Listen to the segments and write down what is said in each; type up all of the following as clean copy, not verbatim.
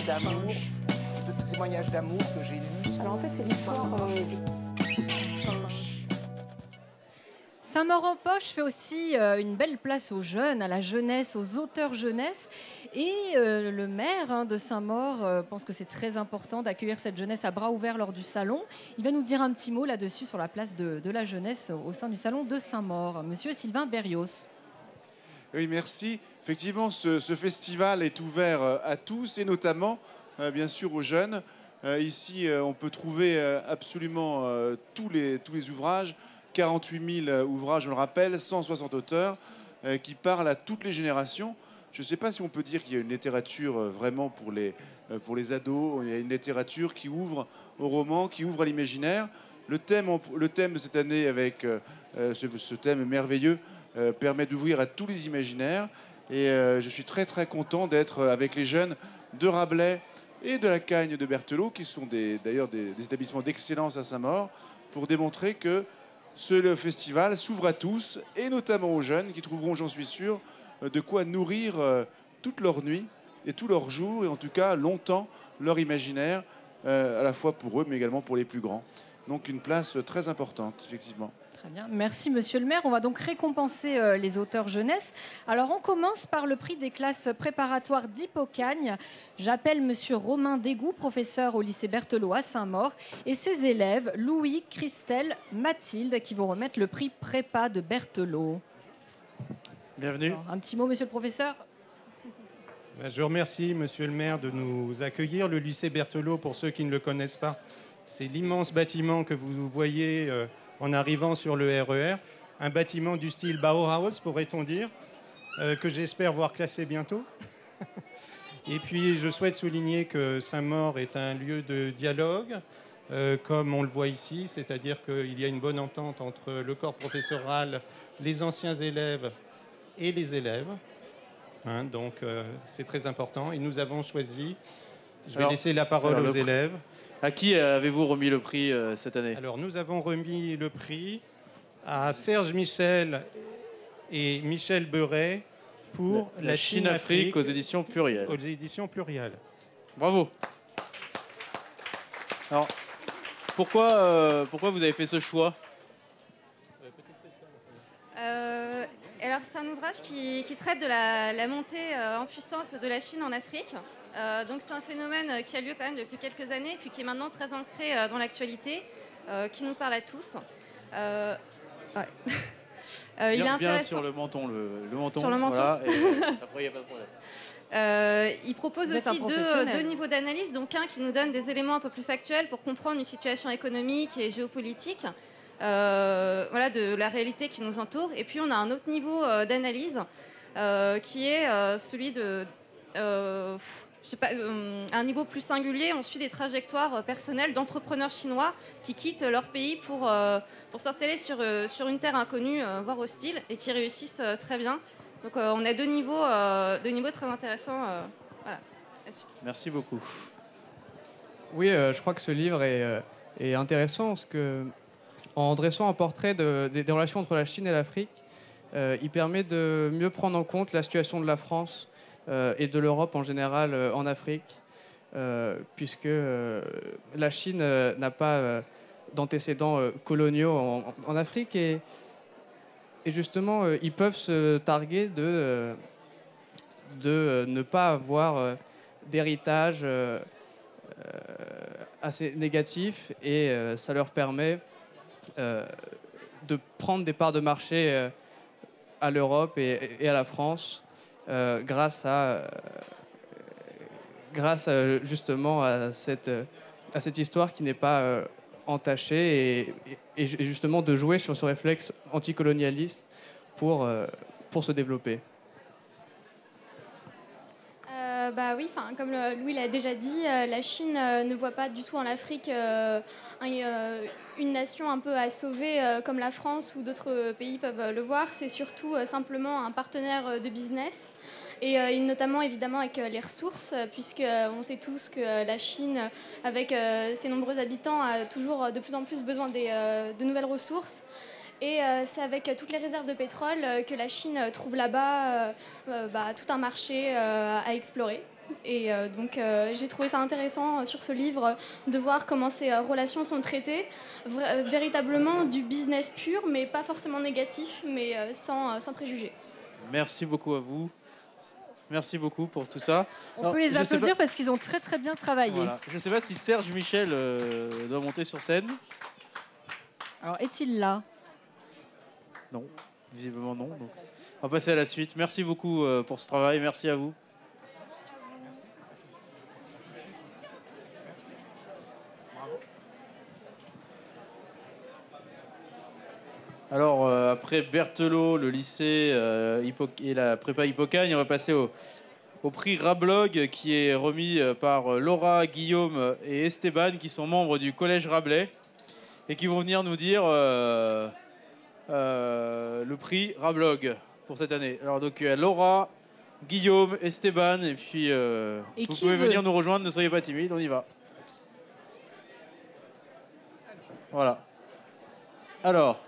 d'amour, de témoignages d'amour que j'ai lus. Alors en fait, c'est l'histoire. Saint-Maur-en-Poche fait aussi une belle place aux jeunes, à la jeunesse, aux auteurs jeunesse. Et le maire de Saint-Maur pense que c'est très important d'accueillir cette jeunesse à bras ouverts lors du salon. Il va nous dire un petit mot là-dessus sur la place de la jeunesse au sein du salon de Saint-Maur. Monsieur Sylvain Berrios. Oui, merci. Effectivement, ce festival est ouvert à tous et notamment, bien sûr, aux jeunes. Ici, on peut trouver absolument tous les ouvrages. 48 000 ouvrages, je le rappelle, 160 auteurs qui parlent à toutes les générations. Je ne sais pas si on peut dire qu'il y a une littérature vraiment pour les ados. Il y a une littérature qui ouvre au roman, qui ouvre à l'imaginaire. Le thème de cette année, avec ce thème merveilleux, permet d'ouvrir à tous les imaginaires. Et je suis très très content d'être avec les jeunes de Rabelais et de la Cagne de Berthelot, qui sont d'ailleurs des établissements d'excellence à Saint-Maur, pour démontrer que le festival s'ouvre à tous, et notamment aux jeunes, qui trouveront, j'en suis sûr, de quoi nourrir toute leur nuit et tous leurs jours, et en tout cas longtemps, leur imaginaire, à la fois pour eux, mais également pour les plus grands. Donc une place très importante, effectivement. Très bien, merci monsieur le maire. On va donc récompenser les auteurs jeunesse. Alors on commence par le prix des classes préparatoires d'Hippocagne. J'appelle monsieur Romain Dégout, professeur au lycée Berthelot à Saint-Maur, et ses élèves Louis, Christelle, Mathilde, qui vont remettre le prix prépa de Berthelot. Bienvenue. Alors, un petit mot monsieur le professeur. Je remercie monsieur le maire de nous accueillir. Le lycée Berthelot, pour ceux qui ne le connaissent pas, c'est l'immense bâtiment que vous voyez en arrivant sur le RER, un bâtiment du style Bauhaus, pourrait-on dire, que j'espère voir classé bientôt. Et puis, je souhaite souligner que Saint-Maur est un lieu de dialogue, comme on le voit ici, c'est-à-dire qu'il y a une bonne entente entre le corps professoral, les anciens élèves et les élèves. Donc, c'est très important. Et nous avons choisi, je vais laisser la parole aux élèves. À qui avez-vous remis le prix cette année? Alors, nous avons remis le prix à Serge Michel et Michel Beuret pour la Chine-Afrique aux éditions Pluriel. Aux éditions Pluriel. Bravo. Alors, pourquoi vous avez fait ce choix? Alors, c'est un ouvrage qui traite de la montée en puissance de la Chine en Afrique. Donc c'est un phénomène qui a lieu quand même depuis quelques années, puis qui est maintenant très ancré dans l'actualité, qui nous parle à tous. Ouais. Il est bien sur le menton, le menton. Sur le menton. Voilà, et après, il n'y a pas de problème. Il propose aussi deux niveaux d'analyse, donc un qui nous donne des éléments un peu plus factuels pour comprendre une situation économique et géopolitique, voilà, de la réalité qui nous entoure. Et puis on a un autre niveau d'analyse qui est celui de... je sais pas, un niveau plus singulier, on suit des trajectoires personnelles d'entrepreneurs chinois qui quittent leur pays pour s'installer sur une terre inconnue, voire hostile, et qui réussissent très bien. Donc on a deux niveaux très intéressants. Voilà. Merci beaucoup. Oui, je crois que ce livre est intéressant parce que, en dressant un portrait des relations entre la Chine et l'Afrique, il permet de mieux prendre en compte la situation de la France et de l'Europe en général en Afrique, puisque la Chine n'a pas d'antécédents coloniaux en Afrique, et justement ils peuvent se targuer de ne pas avoir d'héritage assez négatif, et ça leur permet de prendre des parts de marché à l'Europe et à la France, grâce justement à cette histoire qui n'est pas entachée, et justement de jouer sur ce réflexe anticolonialiste pour se développer. Bah oui, comme Louis l'a déjà dit, la Chine ne voit pas du tout en Afrique une nation un peu à sauver comme la France ou d'autres pays peuvent le voir. C'est surtout simplement un partenaire de business, et notamment évidemment avec les ressources, puisqu'on sait tous que la Chine, avec ses nombreux habitants, a toujours de plus en plus besoin de nouvelles ressources. Et c'est avec toutes les réserves de pétrole que la Chine trouve là-bas tout un marché à explorer. Et donc j'ai trouvé ça intéressant sur ce livre de voir comment ces relations sont traitées, véritablement du business pur, mais pas forcément négatif, mais sans préjugés. Merci beaucoup à vous. Merci beaucoup pour tout ça. On peut les applaudir parce qu'ils ont très très bien travaillé. Voilà. Je ne sais pas si Serge Michel doit monter sur scène. Alors, est-il là? Non, visiblement non. Donc, on va passer à la suite. Merci beaucoup pour ce travail. Merci à vous. Alors, après Berthelot, le lycée et la prépa Hippocagne, on va passer au prix Rablog qui est remis par Laura, Guillaume et Esteban qui sont membres du Collège Rabelais et qui vont venir nous dire le prix Rablog pour cette année. Alors, donc, Laura, Guillaume, Esteban et puis vous pouvez venir nous rejoindre, ne soyez pas timides, on y va. Voilà. Alors...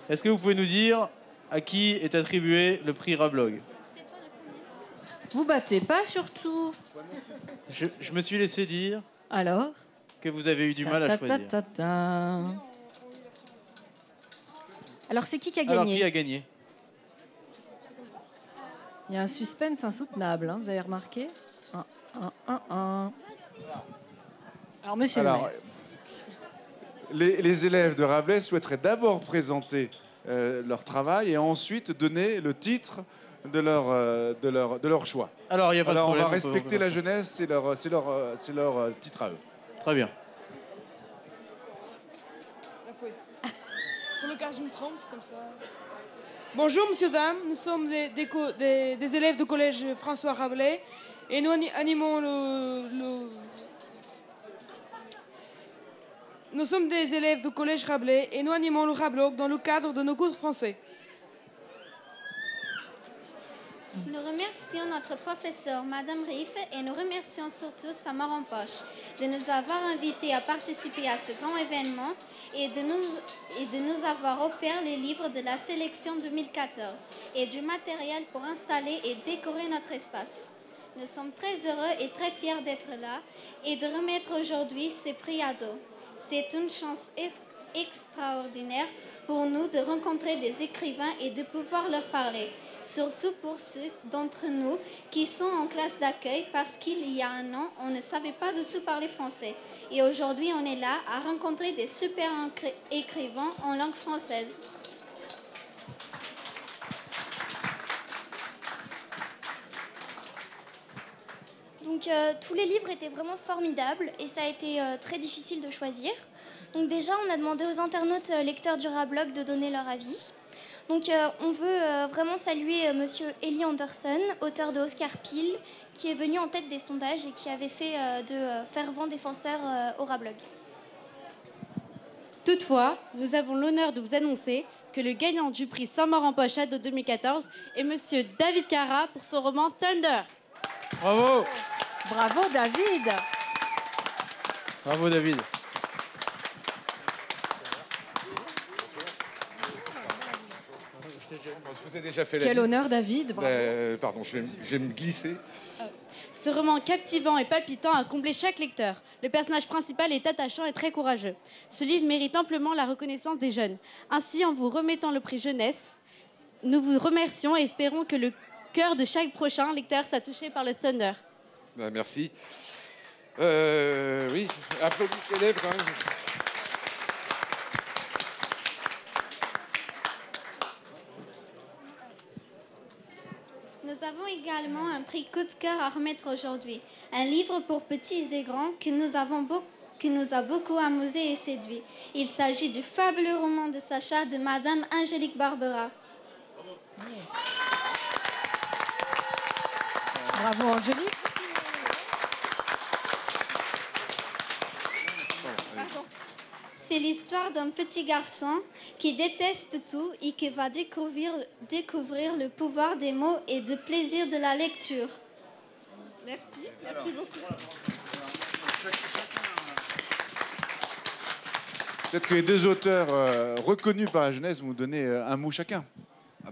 est-ce que vous pouvez nous dire à qui est attribué le prix Rablog? Vous battez pas surtout. Je me suis laissé dire Alors que vous avez eu du mal à choisir. Alors c'est qui a gagné? Alors qui a gagné? Il y a un suspense insoutenable, hein, vous avez remarqué? Alors monsieur le maire. Les élèves de Rabelais souhaiteraient d'abord présenter leur travail et ensuite donner le titre de leur choix. Alors, il y a pas de problème, on va respecter la jeunesse, c'est leur titre à eux. Très bien. Pour le cas, je me trompe, comme ça. Bonjour, monsieur, dames. Nous sommes des élèves du collège François Rabelais et nous animons Nous sommes des élèves du collège Rabelais et nous animons le Rablog dans le cadre de nos cours de français. Nous remercions notre professeur, Madame Riff, et nous remercions surtout Samar en Poche de nous avoir invités à participer à ce grand événement et de nous avoir offert les livres de la sélection 2014 et du matériel pour installer et décorer notre espace. Nous sommes très heureux et très fiers d'être là et de remettre aujourd'hui ces prix ados. C'est une chance extraordinaire pour nous de rencontrer des écrivains et de pouvoir leur parler. Surtout pour ceux d'entre nous qui sont en classe d'accueil parce qu'il y a un an, on ne savait pas du tout parler français. Et aujourd'hui, on est là à rencontrer des super écrivains en langue française. Donc tous les livres étaient vraiment formidables et ça a été très difficile de choisir. Donc déjà, on a demandé aux internautes lecteurs du Rablog de donner leur avis. Donc on veut vraiment saluer monsieur Eli Anderson, auteur de Oscar Peel, qui est venu en tête des sondages et qui avait fait de fervents défenseurs au Rablog. Toutefois, nous avons l'honneur de vous annoncer que le gagnant du prix Saint-Maur en Poche de 2014 est monsieur David Cara pour son roman Thunder. Bravo! Bravo David! Bravo David! Je vous ai déjà fait Quel honneur David, bravo. Pardon, je vais me glisser. Ce roman captivant et palpitant a comblé chaque lecteur. Le personnage principal est attachant et très courageux. Ce livre mérite amplement la reconnaissance des jeunes. Ainsi, en vous remettant le prix jeunesse, nous vous remercions et espérons que le cœur de chaque prochain lecteur soit touché par le Thunder. Merci. Oui, applaudissez-les quand même. Nous avons également un prix coup de cœur à remettre aujourd'hui. Un livre pour petits et grands qui nous a beaucoup amusés et séduits. Il s'agit du fabuleux roman de Sacha de Madame Angélique Barbera. Bravo Angélique. C'est l'histoire d'un petit garçon qui déteste tout et qui va découvrir le pouvoir des mots et le plaisir de la lecture. Merci, merci beaucoup. Peut-être que les deux auteurs reconnus par la jeunesse vont vous donner un mot chacun.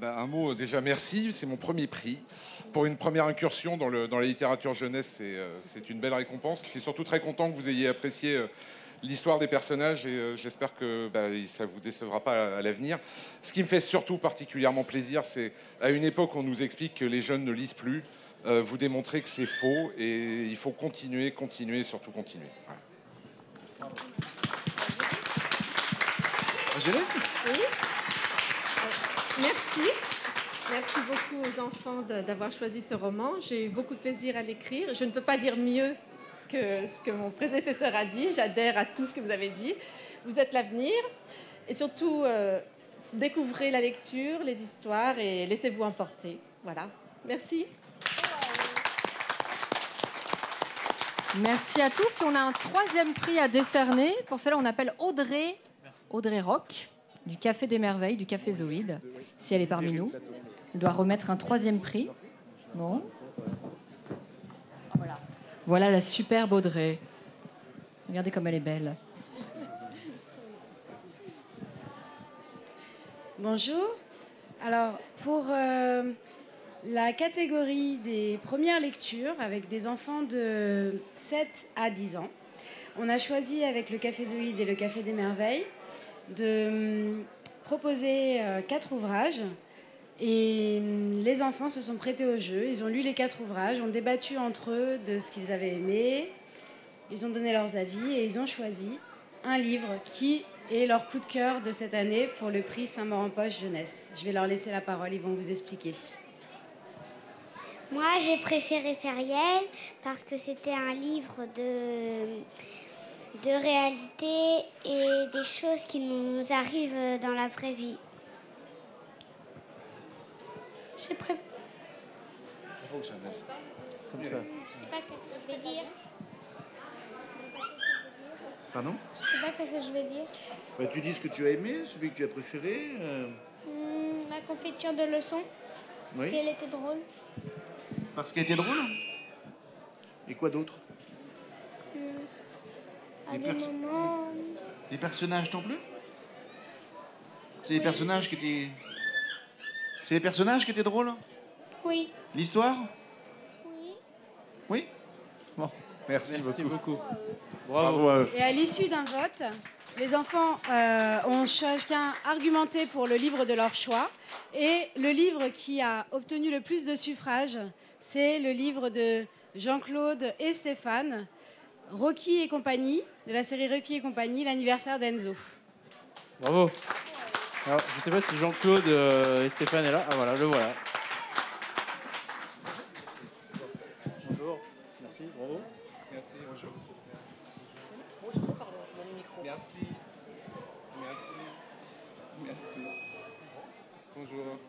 Un mot, déjà merci, c'est mon premier prix. Pour une première incursion dans la littérature jeunesse, c'est une belle récompense. Je suis surtout très content que vous ayez apprécié l'histoire des personnages et j'espère que ça ne vous décevra pas à l'avenir. Ce qui me fait surtout particulièrement plaisir, c'est à une époque où on nous explique que les jeunes ne lisent plus, vous démontrez que c'est faux et il faut continuer et surtout continuer. Voilà. Oui. Merci. Merci beaucoup aux enfants d'avoir choisi ce roman. J'ai eu beaucoup de plaisir à l'écrire. Je ne peux pas dire mieux que ce que mon prédécesseur a dit. J'adhère à tout ce que vous avez dit. Vous êtes l'avenir. Et surtout, découvrez la lecture, les histoires et laissez-vous emporter. Voilà. Merci. Merci à tous. On a un 3e prix à décerner. Pour cela, on appelle Audrey Roch, du Café des Merveilles, du Café Zoïde, si elle est parmi nous. Elle doit remettre un 3e prix. Non ? Voilà la superbe Audrey. Regardez comme elle est belle. Bonjour. Alors, pour la catégorie des premières lectures avec des enfants de 7 à 10 ans, on a choisi avec le Café Zoïde et le Café des Merveilles de proposer 4 ouvrages. Et les enfants se sont prêtés au jeu. Ils ont lu les 4 ouvrages, ont débattu entre eux de ce qu'ils avaient aimé. Ils ont donné leurs avis et ils ont choisi un livre qui est leur coup de cœur de cette année pour le prix Saint-Maur-en-Poche Jeunesse. Je vais leur laisser la parole, ils vont vous expliquer. Moi, j'ai préféré Feriel parce que c'était un livre de réalité et des choses qui nous arrivent dans la vraie vie. J'ai préféré... Comme ça. Je sais pas ce que je vais dire. Pardon? Je sais pas ce que je vais dire. Tu dis ce que tu as aimé, celui que tu as préféré. La confiture de leçons. Parce qu'elle était drôle. Parce qu'elle était drôle? Et quoi d'autre? À des moments... Les personnages t'ont plu? C'est les personnages qui étaient... C'est les personnages qui étaient drôles? Oui. L'histoire? Oui. Oui? Bon, merci beaucoup. Bravo. à eux. Et à l'issue d'un vote, les enfants ont chacun argumenté pour le livre de leur choix. Et le livre qui a obtenu le plus de suffrages, c'est le livre de Jean-Claude et Stéphane, Rocky et compagnie, de la série Rocky et compagnie, l'anniversaire d'Enzo. Bravo. Alors, je ne sais pas si Jean-Claude et Stéphane est là. Ah voilà, le voilà. Bonjour. Merci, bravo. Merci, bonjour. Merci. Bonjour.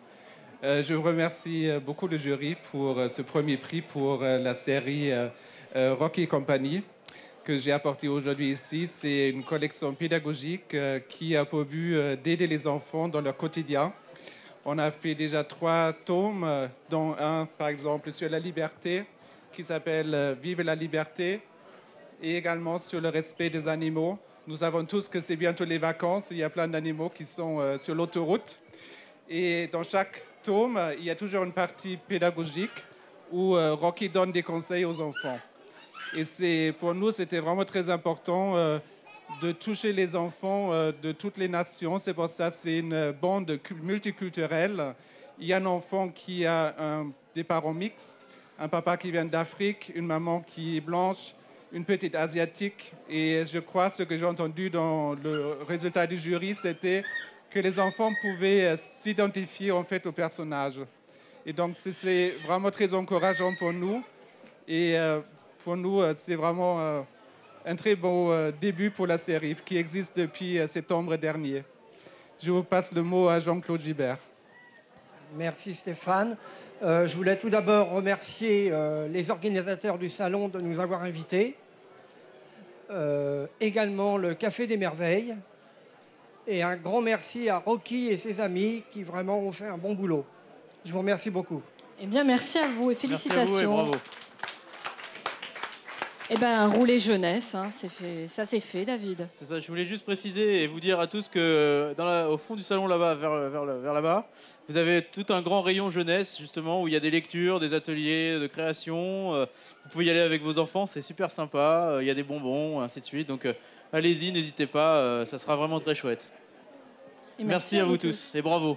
Je vous remercie beaucoup le jury pour ce premier prix pour la série Rocky et compagnie que j'ai apporté aujourd'hui ici. C'est une collection pédagogique qui a pour but d'aider les enfants dans leur quotidien. On a fait déjà 3 tomes, dont un, par exemple, sur la liberté, qui s'appelle « Vive la liberté », et également sur le respect des animaux. Nous savons tous que c'est bientôt les vacances. Il y a plein d'animaux qui sont sur l'autoroute. Et dans chaque tome, il y a toujours une partie pédagogique où Rocky donne des conseils aux enfants. Et pour nous, c'était vraiment très important de toucher les enfants de toutes les nations. C'est pour ça que c'est une bande multiculturelle. Il y a un enfant qui a des parents mixtes, un papa qui vient d'Afrique, une maman qui est blanche, une petite asiatique. Et je crois que ce que j'ai entendu dans le résultat du jury, c'était que les enfants pouvaient s'identifier en fait au personnage. Et donc c'est vraiment très encourageant pour nous. Et pour nous, c'est vraiment un très beau début pour la série qui existe depuis septembre dernier. Je vous passe le mot à Jean-Claude Gibert. Merci Stéphane. Je voulais tout d'abord remercier les organisateurs du salon de nous avoir invités. Également le Café des Merveilles. Et un grand merci à Rocky et ses amis qui vraiment ont fait un bon boulot. Je vous remercie beaucoup. Eh bien, merci à vous et félicitations. Merci à vous et bravo. Eh ben, un roulet jeunesse, hein, ça c'est fait, David. C'est ça, je voulais juste préciser et vous dire à tous que au fond du salon là-bas, vers là-bas, vous avez tout un grand rayon jeunesse, justement, où il y a des lectures, des ateliers de création. Vous pouvez y aller avec vos enfants, c'est super sympa. Il y a des bonbons, ainsi de suite. Donc allez-y, n'hésitez pas, ça sera vraiment très chouette. Et merci à vous tous et bravo.